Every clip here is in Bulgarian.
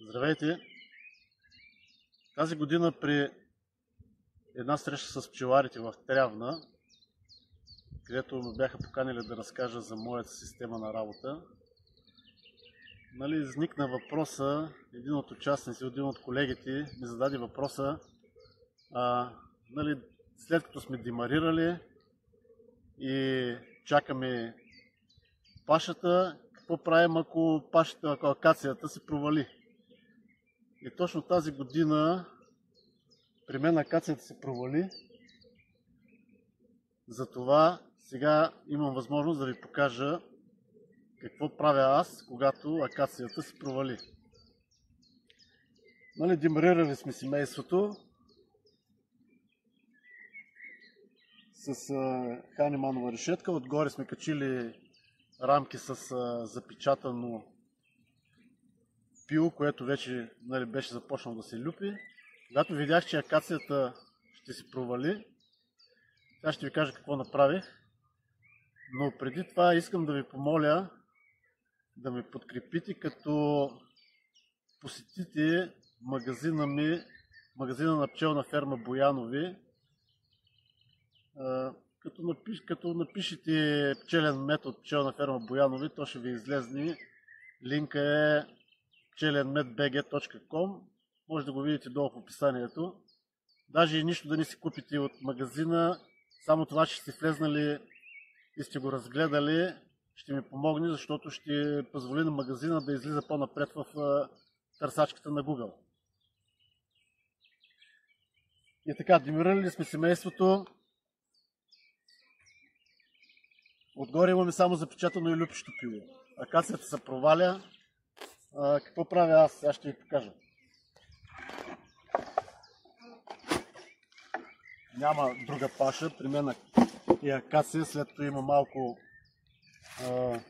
Здравейте! Тази година при една среща с пчеларите в Трявна, където ме бяха поканили да разкажа за моята система на работа, изникна въпроса, един от участници, един от колегите ми зададе въпроса, след като сме демарирали и чакаме пашата, какво правим, ако акацията се провали? И точно тази година при мен акацията се провали. Затова сега имам възможност да ви покажа какво правя аз, когато акацията се провали. Демарирали сме семейството с ханиманова решетка. Отгоре сме качили рамки с запечатано пил, което вече беше започнало да се люпи. Когато видях, че акацията ще се провали, сега ще ви кажа какво направих. Но преди това искам да ви помоля да ме подкрепите, като посетите магазина на пчелна ферма Боянови, като напишете пчелен мед от пчелна ферма Боянови, то ще ви излезне. Линка е pchelenmed.bg.com. Може да го видите долу в описанието. Даже и нищо да не си купите от магазина, само това, че сте влезнали и сте го разгледали, ще ми помогне, защото ще позволи на магазина да излиза по-напред в търсачката на Google. И така, демарирали сме семейството. Отгоре имаме само запечатано и люпещо пило. Акацията се проваля. Какво правя аз? Сега ще ви покажа. Няма друга паша. При мен е акация. След това има малко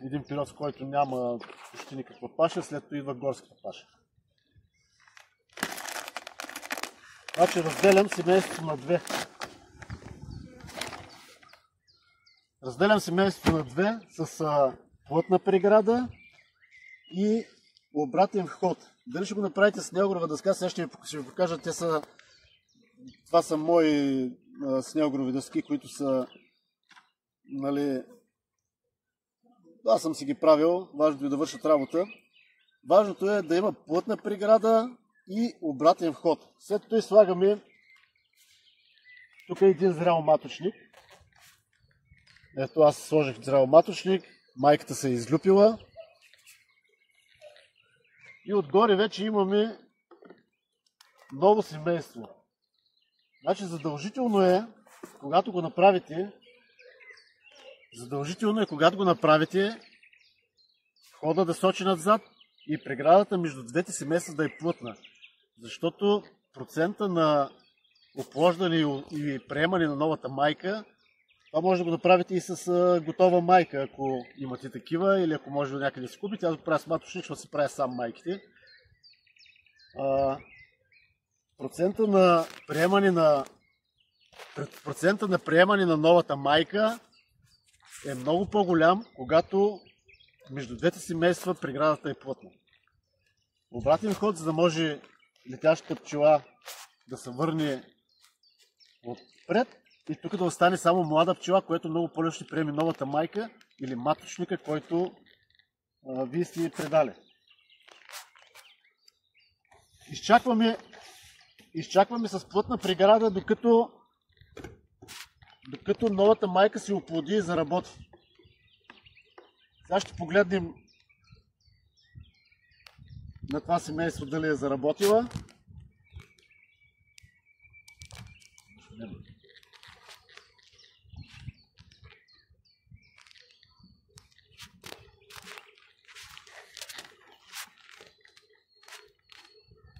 един период, в който няма почти никаква паша. След това идва горската паша. Значи разделям семейството на две. Разделям семейството на две с плътна преграда и обратен вход. Дали ще го направите с снегурова дъска, сега ще ви покажа. Това са мои снегурови дъски, които са, аз съм си ги правил, важното е да вършат работа. Важното е да има плътна преграда и обратен вход. След това слагаме тук е един зрял маточник. Ето, аз сложих зрял маточник, майката се е излюпила. И отгоре вече имаме ново семейство. Значи задължително е, когато го направите, входа да сочи назад и преградата между двете семейства да е плътна. Защото процента на оплождане и приемане на новата майка, това може да го направите и с готова майка, ако имате такива, или ако може да някъде си купите. Аз го правя с маточник, защото си правя сам майките. Процента на приемане на новата майка е много по-голям, когато между двете семейства преградата е плътна. Обратен ход, за да може летящата пчела да се върне отпред и тук да остане само млада пчела, което много по-лесно ще приеме новата майка или маточника, който вие сте предали. Изчакваме с плътна преграда, докато новата майка се оплоди и заработи. Сега ще погледнем на това семейство дали е заработила.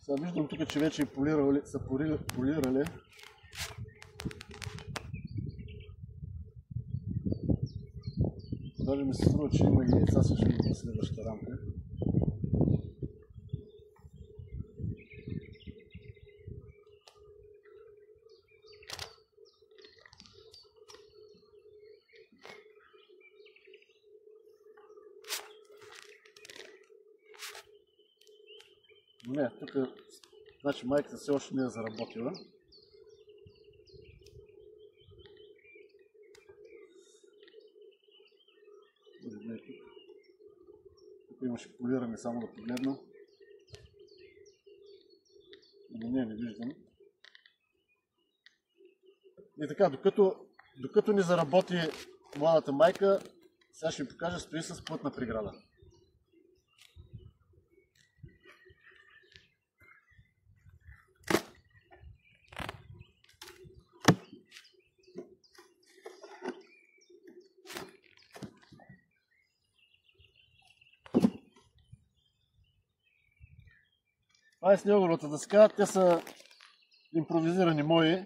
Сега виждам тук, че вече са полирали. Даже ми се струва, че има и яйца също в следващата рамка. Не, тук значи майката все още не е заработила. Тук имаше полиране, само да погледна. Не виждам. И така, докато не заработи младата майка, сега ще ви покажа, стои с плътна преграда. Това е снеговата дъска, те са импровизирани мои.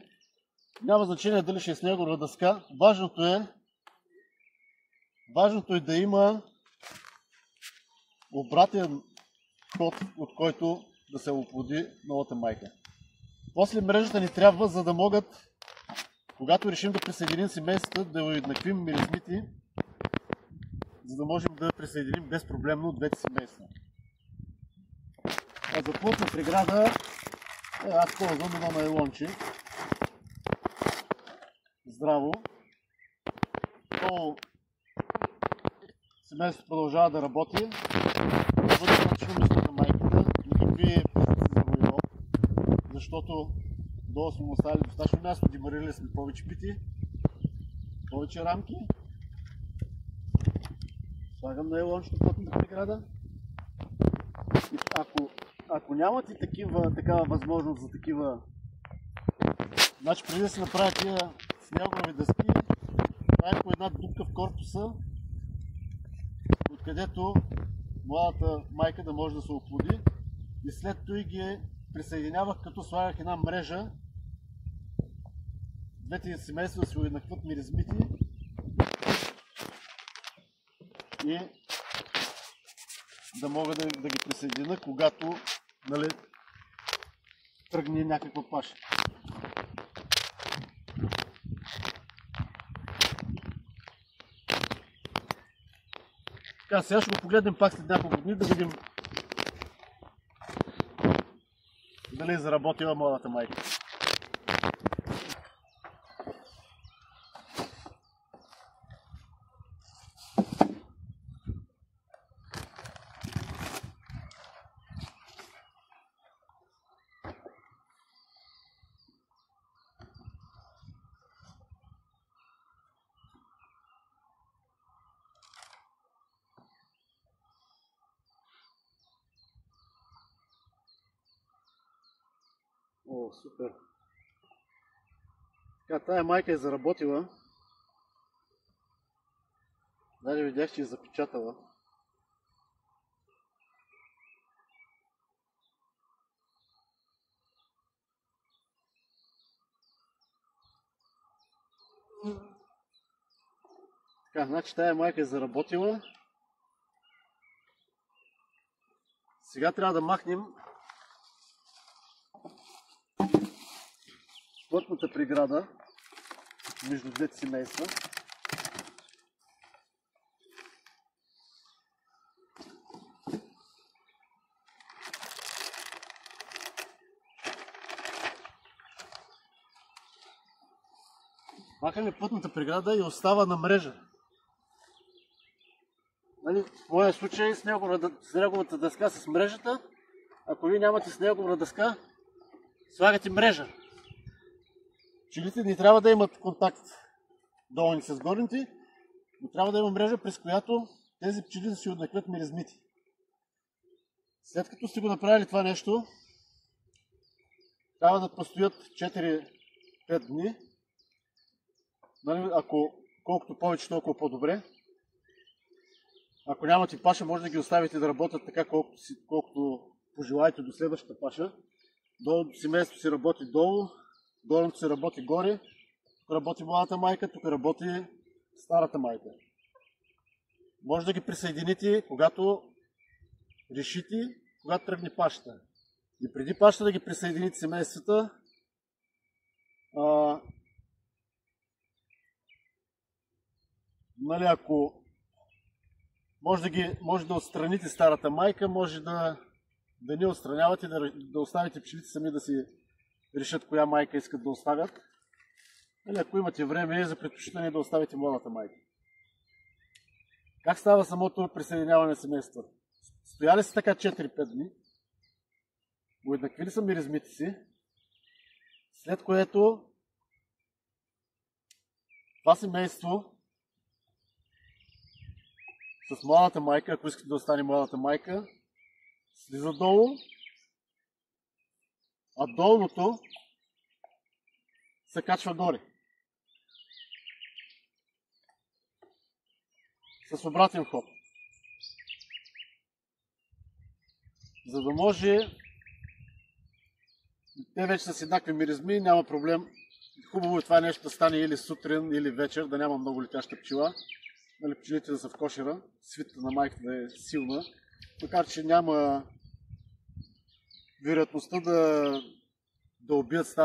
Няма значение дали ще е снегова дъска. Важното е да има обратен ход, от който да се оплоди новата майка. После мрежата ни трябва, за да могат, когато решим да присъединим семействата, да уеднаквим миризмите, за да можем да присъединим безпроблемно двете семейства. А за плътна преграда аз ползвам едно найлонче. Здраво. То семейството продължава да работи. Вътрешно место на майката, никакви пестици за войло, защото долу сме оставили достатъчно място, демарирали сме повече пити, повече рамки. Слагам найлончето плътната преграда. И ако нямате такава възможност за такива, значи преди да се направят тия снегови дъски, правим по една дупка в корпуса, откъдето младата майка да може да се оплоди, и след това ги присъединявах, като слагах една мрежа, двете семейства да се уеднакват миризмите и да мога да ги присъединя, когато тръгне някаква паша. Така, сега ще го погледнем пак след няколко дни, да видим дали е заработила младата майка. О, супер! Така, тая майка е заработила. Даже видях, че е запечатала. Така, значи тая майка е заработила. Сега трябва да махнем плътната преграда между двете семейства. Махаме плътната преграда и остава на мрежа. В моя случай снеговата дъска с мрежата. Ако вие нямате снегова дъска, слагате мрежа. Пчелите не трябва да имат контакт долни с горните, но трябва да има мрежа, през която тези пчели да си уеднаквят миризмите. След като сте го направили това нещо, трябва да постоят 4-5 дни. Колкото повече, толкова по-добре. Ако нямате паша, може да ги оставите да работят така, колкото пожелаете до следващата паша. Долното семейство си работи долу, горното се работи горе, тук работи младата майка, тук работи старата майка. Може да ги присъедините, когато решите, когато тръгне пашата. И преди пашата да ги присъедините семействата, ако може да отстраните старата майка, може да да не отстранявате, да оставите пчелите сами да си решат коя майка искат да оставят. Или ако имате време, за предпочитане да оставите младата майка. Как става самото присъединяване на семейства? Стояли са така 4-5 дни, уеднаквили са миризмите си, след което това семейство с младата майка, ако искате да остане младата майка, слиза долу, а долното се качва горе. С обратен ход. За да може те вече с еднакви миризми, няма проблем. Хубаво е това нещо да стане или сутрин, или вечер, да няма много летяща пчела. Нали, пчелите да са в кошера, свитата на майката да е силна. Макар че няма вероятността да убият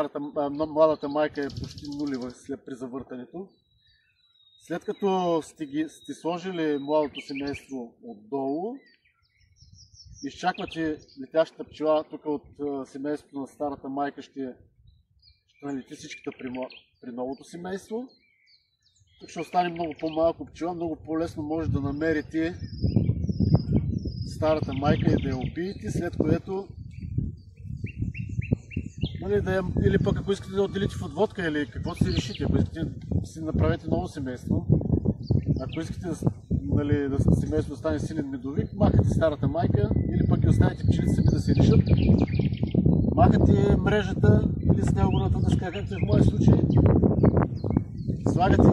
младата майка е почти нулева при завъртането. След като сте сложили младото семейство отдолу, изчаквате летящата пчела, тук от семейството на старата майка ще налети всичката при новото семейство. Тук ще остане много по-малко пчела, много по-лесно може да намерите старата майка и да я убиете, след което или пък ако искате да отделите в отводка или каквото си решите, ако искате да си направите ново семейство, ако искате да семейство да стане силен медовик, махате старата майка или пък ги оставите пчелите сами да се решат. Махате мрежата или снегурната дъска, както е в моя случай. Слагате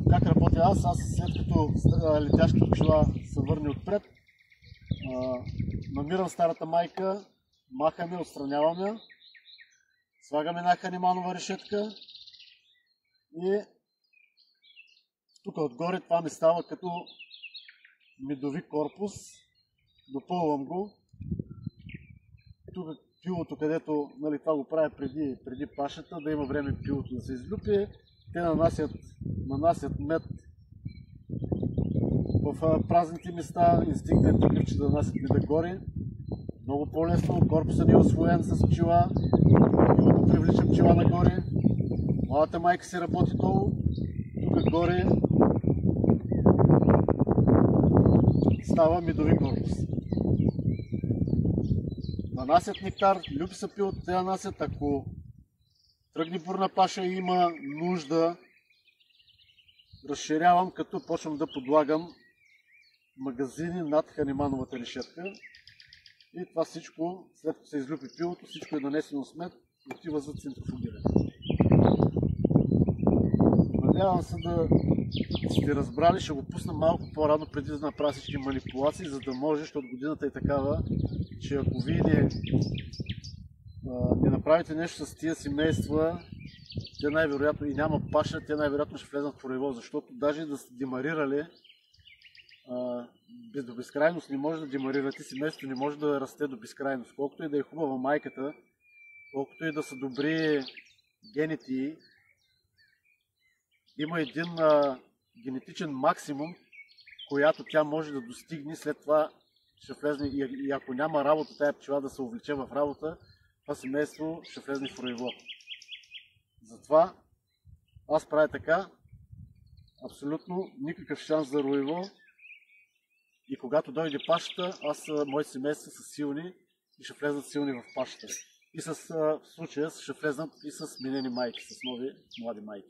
как работя аз след като летящата пчела се върне отпред, намирам старата майка, махаме, отстраняваме, слагаме една ханиманова решетка и тук отгоре това ми става като медови корпус, допълвам го. Тук пилото, където това го правя преди пашата, да има време пилото да се излюпи. Те нанасят мед в празните места, инстинктът е такъв, че да нанасят меда горе. Много по-лесно, корпусът не е освоен с пчела, пилото привлича пчела нагоре, младата майка се работи долу, тук горе става медови корпус. Нанасят нектар, люби са пилото, те нанасят, ако тръгне бурна паша и има нужда, разширявам, като почвам да подлагам магазини над ханимановата решетка. И това всичко, след като се излюпи пилото, всичко е нанесено с мед и отива за центрофугиране. Надявам се да сте разбрали, ще го пусна малко по-рано преди да направя всички манипулации, за да може, защото годината е такава, че ако вие не направите нещо с тия семейства, те най-вероятно и няма паша, те най-вероятно ще влезнат в произвол, защото даже да сте демарирали, до безкрайност не може да демарирате, семейството не може да расте до безкрайност. Колкото и да е хубава майката, колкото и да са добри гените, има един генетичен максимум, която тя може да достигне, след това ще влезне и ако няма работа, тая пчела да се увлече в работа, това семейство ще влезне в роево. Затова аз правя така, абсолютно никакъв шанс за роево и когато дойде пашата, моите семейства са силни и ще влезнат силни в пашата. И в случая ще влезнат и с сменени майки, с нови млади майки.